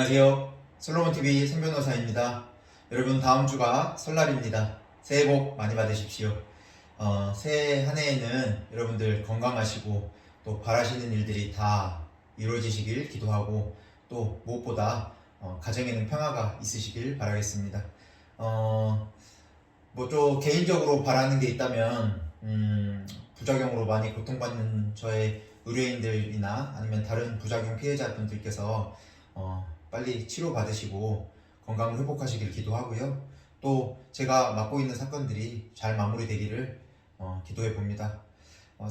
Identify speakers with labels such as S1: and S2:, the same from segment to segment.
S1: 안녕하세요. 솔로몬TV 손변호사입니다. 여러분 다음 주가 설날입니다. 새해 복 많이 받으십시오. 새해 한 해에는 여러분들 건강하시고 또 바라시는 일들이 다 이루어지시길 기도하고 또 무엇보다 가정에는 평화가 있으시길 바라겠습니다. 뭐 또 개인적으로 바라는 게 있다면 부작용으로 많이 고통받는 저의 의뢰인들이나 아니면 다른 부작용 피해자분들께서 빨리 치료받으시고 건강을 회복하시길 기도하고요. 또 제가 맡고 있는 사건들이 잘 마무리되기를 기도해 봅니다.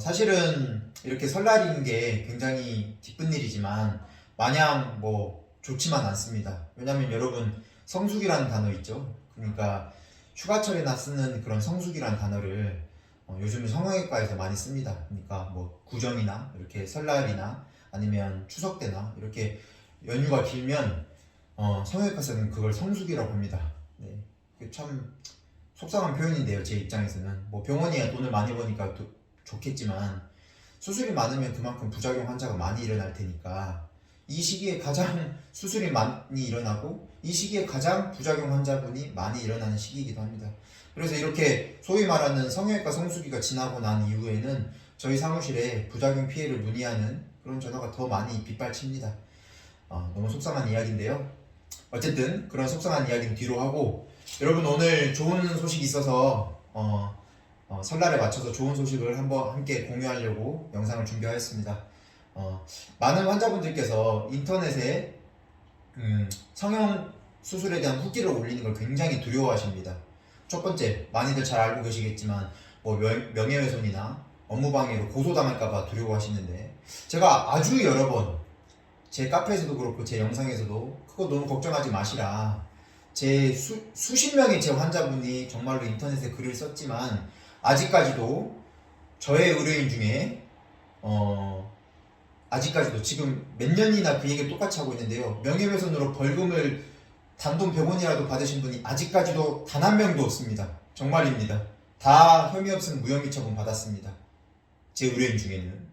S1: 사실은 이렇게 설날인 게 굉장히 기쁜 일이지만 마냥 뭐 좋지만 않습니다. 왜냐면 여러분 성수기라는 단어 있죠. 그러니까 휴가철에나 쓰는 그런 성수기라는 단어를 요즘 성형외과에서 많이 씁니다. 그러니까 뭐 구정이나 이렇게 설날이나 아니면 추석 때나 이렇게 연휴가 길면 성형외과에서는 그걸 성수기라고 합니다. 네, 참 속상한 표현인데요. 제 입장에서는 뭐 병원이 돈을 많이 버니까 좋겠지만 수술이 많으면 그만큼 부작용 환자가 많이 일어날 테니까 이 시기에 가장 수술이 많이 일어나고 이 시기에 가장 부작용 환자분이 많이 일어나는 시기이기도 합니다. 그래서 이렇게 소위 말하는 성형외과 성수기가 지나고 난 이후에는 저희 사무실에 부작용 피해를 문의하는 그런 전화가 더 많이 빗발칩니다. 너무 속상한 이야기인데요. 어쨌든 그런 속상한 이야기는 뒤로 하고 여러분 오늘 좋은 소식이 있어서 설날에 맞춰서 좋은 소식을 한번 함께 공유하려고 영상을 준비하였습니다. 많은 환자분들께서 인터넷에 성형 수술에 대한 후기를 올리는 걸 굉장히 두려워하십니다. 첫 번째, 많이들 잘 알고 계시겠지만 뭐 명예훼손이나 업무방해로 고소당할까봐 두려워하시는데 제가 아주 여러 번 제 카페에서도 그렇고 제 영상에서도 그거 너무 걱정하지 마시라. 제 수십 명의 제 환자분이 정말로 인터넷에 글을 썼지만 아직까지도 저의 의뢰인 중에 아직까지도 지금 몇 년이나 그 얘기를 똑같이 하고 있는데요. 명예훼손으로 벌금을 단돈 100원이라도 받으신 분이 아직까지도 단 한 명도 없습니다. 정말입니다. 다 혐의 없음 무혐의 처분 받았습니다. 제 의뢰인 중에는.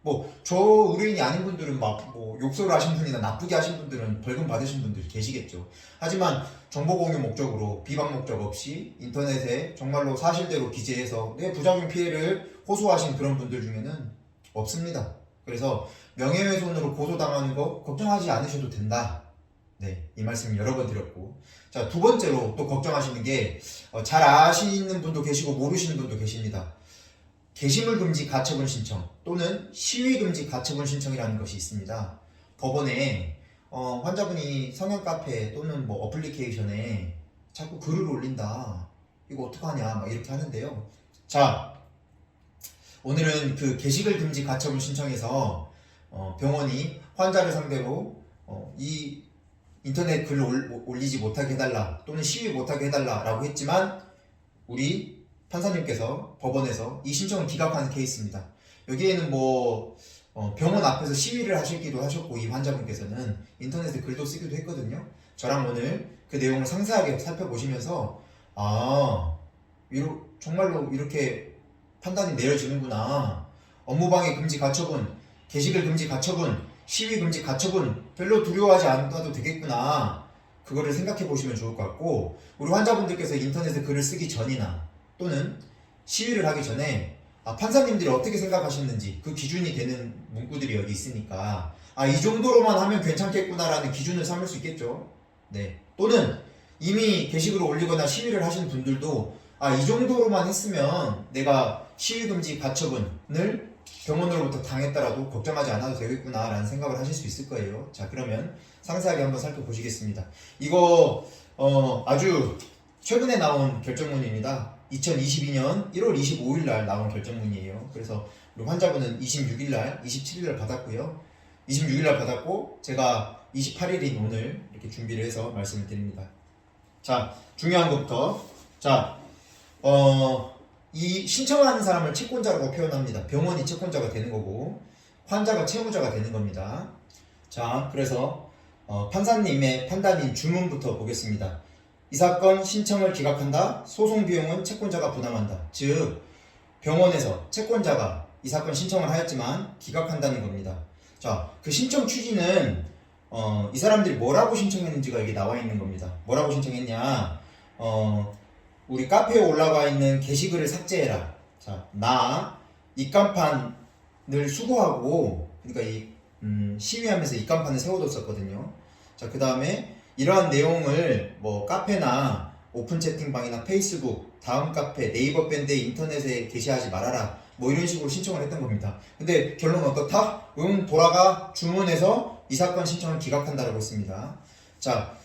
S1: 뭐 저 의뢰인이 아닌 분들은 막 뭐 욕설을 하신 분이나 나쁘게 하신 분들은 벌금 받으신 분들 계시겠죠. 하지만 정보 공유 목적으로 비방 목적 없이 인터넷에 정말로 사실대로 기재해서 내 부작용 피해를 호소하신 그런 분들 중에는 없습니다. 그래서 명예훼손으로 고소당하는 거 걱정하지 않으셔도 된다. 네, 이 말씀 여러 번 드렸고, 자, 두 번째로 또 걱정하시는 게 잘 아시는 분도 계시고 모르시는 분도 계십니다. 게시물 금지 가처분 신청 또는 시위 금지 가처분 신청이라는 것이 있습니다. 법원에 환자분이 성형 카페 또는 뭐 어플리케이션에 자꾸 글을 올린다. 이거 어떡하냐 막 이렇게 하는데요. 자, 오늘은 그 게시글 금지 가처분 신청에서 병원이 환자를 상대로 이 인터넷 글을 올리지 못하게 해달라 또는 시위 못하게 해달라 라고 했지만 우리 판사님께서 법원에서 이 신청을 기각하는 케이스입니다. 여기에는 뭐 병원 앞에서 시위를 하시기도 하셨고 이 환자분께서는 인터넷에 글도 쓰기도 했거든요. 저랑 오늘 그 내용을 상세하게 살펴보시면서 정말로 이렇게 판단이 내려지는구나. 업무방해 금지 가처분, 게시글 금지 가처분, 시위 금지 가처분 별로 두려워하지 않아도 되겠구나. 그거를 생각해 보시면 좋을 것 같고 우리 환자분들께서 인터넷에 글을 쓰기 전이나 또는 시위를 하기 전에 판사님들이 어떻게 생각하시는지 그 기준이 되는 문구들이 여기 있으니까 이 정도로만 하면 괜찮겠구나라는 기준을 삼을 수 있겠죠. 네. 또는 이미 게시글을 올리거나 시위를 하신 분들도 이 정도로만 했으면 내가 시위금지 가처분을 병원으로부터 당했더라도 걱정하지 않아도 되겠구나 라는 생각을 하실 수 있을 거예요. 자, 그러면 상세하게 한번 살펴보시겠습니다. 이거 아주 최근에 나온 결정문입니다. 2022년 1월 25일 날 나온 결정문이에요. 그래서 우리 환자분은 26일 날, 27일 날 받았고요. 26일 날 받았고 제가 28일인 오늘 이렇게 준비를 해서 말씀을 드립니다. 자, 중요한 것부터 자, 이 신청하는 사람을 채권자라고 표현합니다. 병원이 채권자가 되는 거고 환자가 채무자가 되는 겁니다. 자, 그래서 판사님의 판단인 주문부터 보겠습니다. 이 사건 신청을 기각한다. 소송 비용은 채권자가 부담한다. 즉 병원에서 채권자가 이 사건 신청을 하였지만 기각한다는 겁니다. 자, 그 신청 취지는 이 사람들이 뭐라고 신청했는지가 여기 나와 있는 겁니다. 뭐라고 신청했냐? 우리 카페에 올라가 있는 게시글을 삭제해라. 자, 나 입간판을 수거하고, 그러니까 시위하면서 입간판을 세워뒀었거든요. 자, 그 다음에 이러한 내용을 뭐 카페나 오픈 채팅방이나 페이스북, 다음 카페, 네이버 밴드 인터넷에 게시하지 말아라. 뭐 이런 식으로 신청을 했던 겁니다. 근데 결론은 어떻다? 돌아가 주문해서 이 사건 신청을 기각한다라고 했습니다. 자,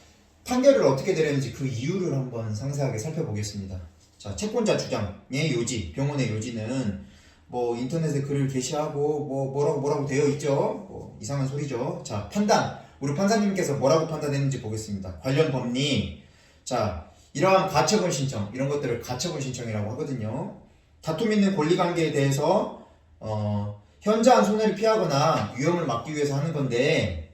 S1: 판결을 어떻게 내렸는지 그 이유를 한번 상세하게 살펴보겠습니다. 자, 채권자 주장의 요지, 병원의 요지는 뭐 인터넷에 글을 게시하고 뭐라고 되어 있죠. 뭐 이상한 소리죠. 자, 판단. 우리 판사님께서 뭐라고 판단했는지 보겠습니다. 관련 법리. 자, 이러한 가처분 신청, 이런 것들을 가처분 신청이라고 하거든요. 다툼 있는 권리관계에 대해서 현저한 손해를 피하거나 위험을 막기 위해서 하는 건데,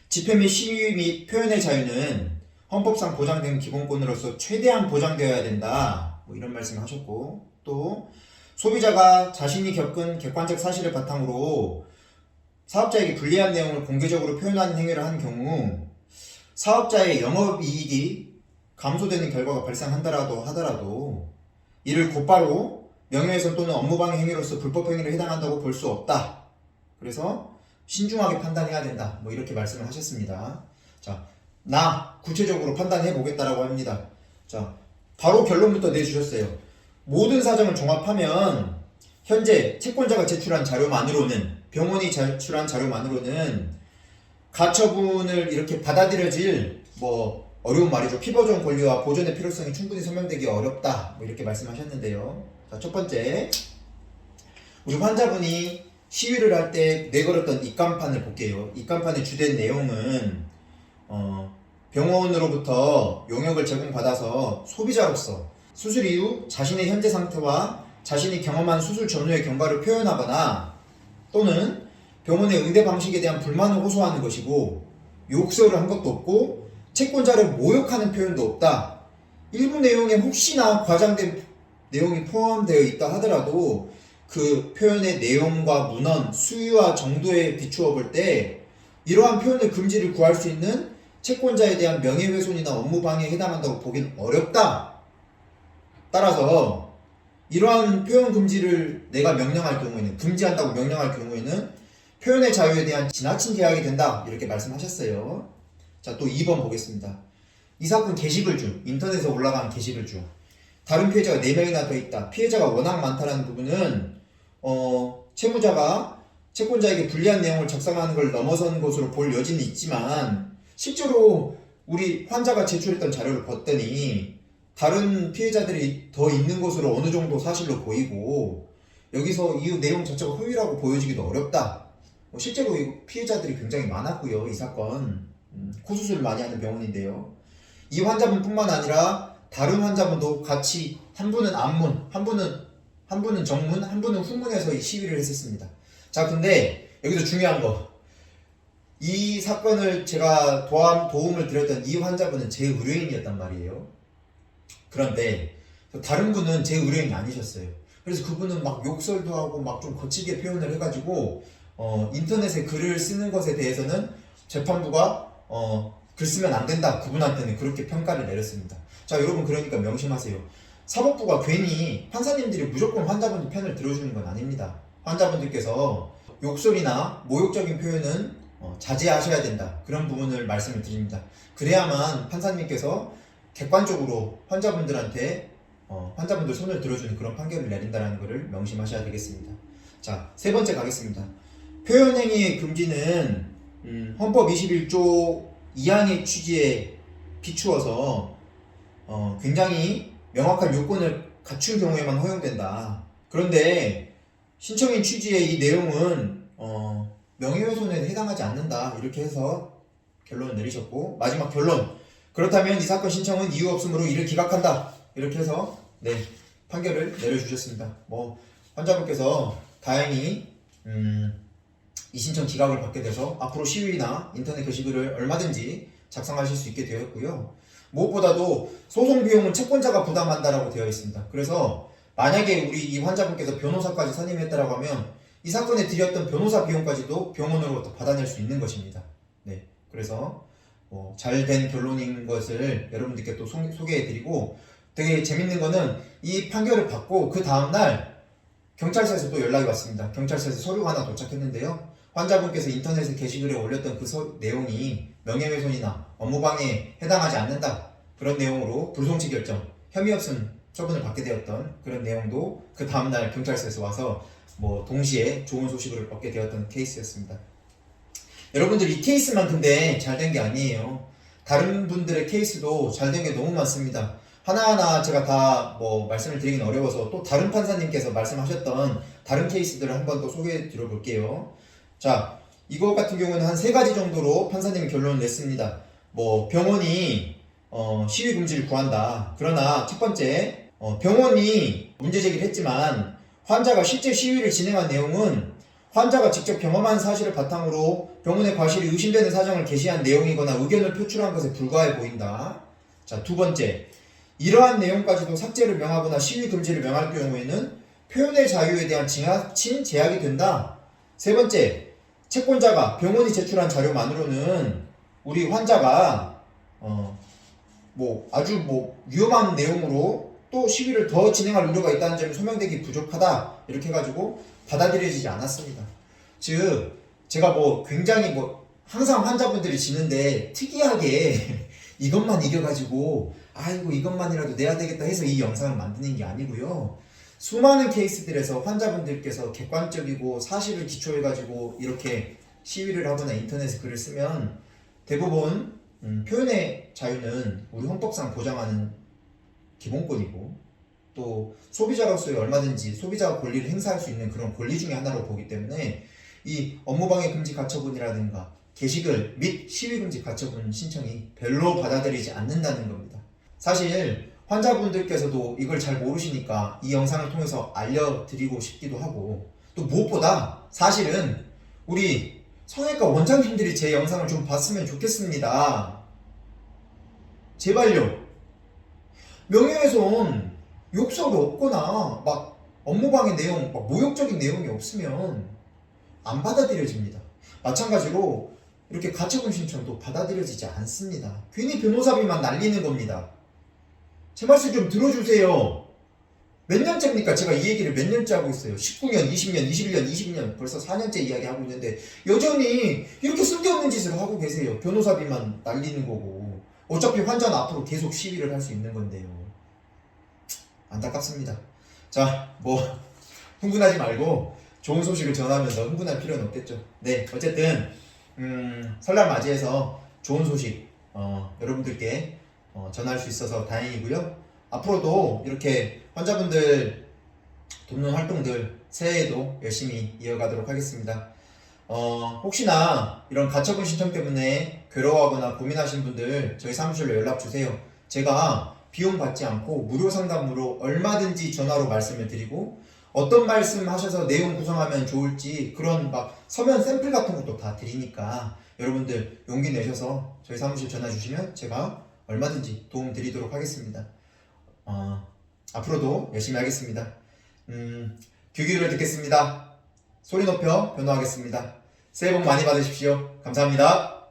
S1: 집회 및 시위 및 표현의 자유는 헌법상 보장된 기본권으로서 최대한 보장되어야 된다. 뭐 이런 말씀을 하셨고, 또 소비자가 자신이 겪은 객관적 사실을 바탕으로 사업자에게 불리한 내용을 공개적으로 표현하는 행위를 한 경우 사업자의 영업이익이 감소되는 결과가 발생한다라도 이를 곧바로 명예훼손 또는 업무방해 행위로서 불법행위를 해당한다고 볼 수 없다. 그래서 신중하게 판단해야 된다. 뭐 이렇게 말씀을 하셨습니다. 자, 나 구체적으로 판단해 보겠다라고 합니다. 자, 바로 결론부터 내주셨어요. 모든 사정을 종합하면 현재 채권자가 제출한 자료만으로는, 병원이 제출한 자료만으로는 가처분을 이렇게 받아들여질 뭐 어려운 말이죠. 피보존 권리와 보존의 필요성이 충분히 설명되기 어렵다. 뭐 이렇게 말씀하셨는데요. 자, 첫 번째, 우리 환자분이 시위를 할 때 내걸었던 입간판을 볼게요. 입간판의 주된 내용은 병원으로부터 용역을 제공받아서 소비자로서 수술 이후 자신의 현재 상태와 자신이 경험한 수술 전후의 경과를 표현하거나 또는 병원의 응대 방식에 대한 불만을 호소하는 것이고, 욕설을 한 것도 없고 채권자를 모욕하는 표현도 없다. 일부 내용에 혹시나 과장된 내용이 포함되어 있다 하더라도 그 표현의 내용과 문헌, 수위와 정도에 비추어 볼 때 이러한 표현의 금지를 구할 수 있는 채권자에 대한 명예훼손이나 업무방해에 해당한다고 보기는 어렵다. 따라서 이러한 표현 금지를 내가 명령할 경우에는, 금지한다고 명령할 경우에는 표현의 자유에 대한 지나친 제약이 된다. 이렇게 말씀하셨어요. 자, 또 2번 보겠습니다. 이 사건 게시글 중, 인터넷에 올라간 게시글 중 다른 피해자가 4명이나 더 있다. 피해자가 워낙 많다는 부분은 채무자가 채권자에게 불리한 내용을 작성하는 걸 넘어선 것으로 볼 여지는 있지만, 실제로 우리 환자가 제출했던 자료를 봤더니 다른 피해자들이 더 있는 것으로 어느 정도 사실로 보이고, 여기서 이 내용 자체가 허위라고 보여지기도 어렵다. 실제로 피해자들이 굉장히 많았고요. 이 사건 코수술을 많이 하는 병원인데요. 이 환자분뿐만 아니라 다른 환자분도 같이, 한 분은 안문, 한 분은 정문, 한 분은 후문에서 시위를 했었습니다. 자, 근데 여기서 중요한 거, 이 사건을 제가 도움을 드렸던 이 환자분은 제 의뢰인이었단 말이에요. 그런데 다른 분은 제 의뢰인이 아니셨어요. 그래서 그분은 막 욕설도 하고 막 좀 거칠게 표현을 해가지고 인터넷에 글을 쓰는 것에 대해서는 재판부가 글 쓰면 안 된다, 그분한테는 그렇게 평가를 내렸습니다. 자, 여러분, 그러니까 명심하세요. 사법부가 괜히 판사님들이 무조건 환자분들 편을 들어주는 건 아닙니다. 환자분들께서 욕설이나 모욕적인 표현은 자제하셔야 된다. 그런 부분을 말씀을 드립니다. 그래야만 판사님께서 객관적으로 환자분들한테 환자분들 손을 들어주는 그런 판결을 내린다는 것을 명심하셔야 되겠습니다. 자, 세 번째 가겠습니다. 표현행위의 금지는 헌법 21조 2항의 취지에 비추어서 굉장히 명확한 요건을 갖춘 경우에만 허용된다. 그런데 신청인 취지의 이 내용은 명예훼손에 해당하지 않는다. 이렇게 해서 결론을 내리셨고, 마지막 결론, 그렇다면 이 사건 신청은 이유 없으므로 이를 기각한다. 이렇게 해서 판결을 내려주셨습니다. 뭐 환자분께서 다행히 이 신청 기각을 받게 돼서 앞으로 시위나 인터넷 게시글을 얼마든지 작성하실 수 있게 되었고요. 무엇보다도 소송 비용은 채권자가 부담한다라고 되어 있습니다. 그래서 만약에 우리 이 환자분께서 변호사까지 선임했다라고 하면 이 사건에 들였던 변호사 비용까지도 병원으로부터 받아낼 수 있는 것입니다. 네, 그래서 잘 된 결론인 것을 여러분들께 또 소개해드리고, 되게 재밌는 거는 이 판결을 받고 그 다음날 경찰서에서 또 연락이 왔습니다. 경찰서에서 서류가 하나 도착했는데요. 환자분께서 인터넷에 게시글에 올렸던 그 내용이 명예훼손이나 업무방해에 해당하지 않는다. 그런 내용으로 불송치 결정, 혐의 없음 처분을 받게 되었던 그런 내용도 그 다음날 경찰서에서 와서 동시에 좋은 소식을 얻게 되었던 케이스였습니다. 여러분들 이 케이스만 근데 잘 된 게 아니에요. 다른 분들의 케이스도 잘 된 게 너무 많습니다. 하나하나 제가 다 말씀을 드리긴 어려워서 또 다른 판사님께서 말씀하셨던 다른 케이스들을 한번 더 소개해 드려 볼게요. 자, 이거 같은 경우는 한 3가지 정도로 판사님이 결론을 냈습니다. 병원이 시위 금지를 구한다. 그러나 첫 번째, 병원이 문제 제기를 했지만 환자가 실제 시위를 진행한 내용은 환자가 직접 경험한 사실을 바탕으로 병원의 과실이 의심되는 사정을 게시한 내용이거나 의견을 표출한 것에 불과해 보인다. 자, 두 번째, 이러한 내용까지도 삭제를 명하거나 시위 금지를 명할 경우에는 표현의 자유에 대한 지나친 제약이 된다. 세 번째, 채권자가 병원이 제출한 자료만으로는 우리 환자가 아주 위험한 내용으로 또 시위를 더 진행할 우려가 있다는 점이 소명되기 부족하다. 이렇게 해가지고 받아들여지지 않았습니다. 즉 제가 굉장히 항상 환자분들이 지는데 특이하게 이것만 이겨가지고 아이고 이것만이라도 내야 되겠다 해서 이 영상을 만드는 게 아니고요. 수많은 케이스들에서 환자분들께서 객관적이고 사실을 기초해가지고 이렇게 시위를 하거나 인터넷에 글을 쓰면 대부분 표현의 자유는 우리 헌법상 보장하는 기본권이고 또 소비자로서의 얼마든지 소비자 권리를 행사할 수 있는 그런 권리 중에 하나로 보기 때문에 이 업무방해 금지 가처분이라든가 게시글 및 시위 금지 가처분 신청이 별로 받아들이지 않는다는 겁니다. 사실 환자분들께서도 이걸 잘 모르시니까 이 영상을 통해서 알려드리고 싶기도 하고 또 무엇보다 사실은 우리 성형외과 원장님들이 제 영상을 좀 봤으면 좋겠습니다. 제발요. 명예훼손 욕설 없거나 업무방해 내용 모욕적인 내용이 없으면 안 받아들여집니다. 마찬가지로 이렇게 가처분 신청도 받아들여지지 않습니다. 괜히 변호사비만 날리는 겁니다. 제 말씀 좀 들어주세요. 몇 년째입니까? 제가 이 얘기를 몇 년째 하고 있어요. 19년, 20년, 21년, 22년 벌써 4년째 이야기하고 있는데 여전히 이렇게 쓸데없는 짓을 하고 계세요. 변호사비만 날리는 거고 어차피 환자는 앞으로 계속 시위를 할 수 있는 건데요. 안타깝습니다. 자, 흥분하지 말고 좋은 소식을 전하면서 흥분할 필요는 없겠죠. 네, 어쨌든 설날 맞이해서 좋은 소식 여러분들께 전할 수 있어서 다행이고요. 앞으로도 이렇게 환자분들 돕는 활동들 새해에도 열심히 이어가도록 하겠습니다. 혹시나 이런 가처분 신청 때문에 괴로워하거나 고민하신 분들 저희 사무실로 연락주세요. 제가 비용 받지 않고 무료 상담으로 얼마든지 전화로 말씀을 드리고 어떤 말씀 하셔서 내용 구성하면 좋을지 그런 서면 샘플 같은 것도 다 드리니까 여러분들 용기 내셔서 저희 사무실 전화 주시면 제가 얼마든지 도움 드리도록 하겠습니다. 앞으로도 열심히 하겠습니다. 귀 기울여 듣겠습니다. 소리 높여 변호하겠습니다. 새해 복 많이 받으십시오. 감사합니다.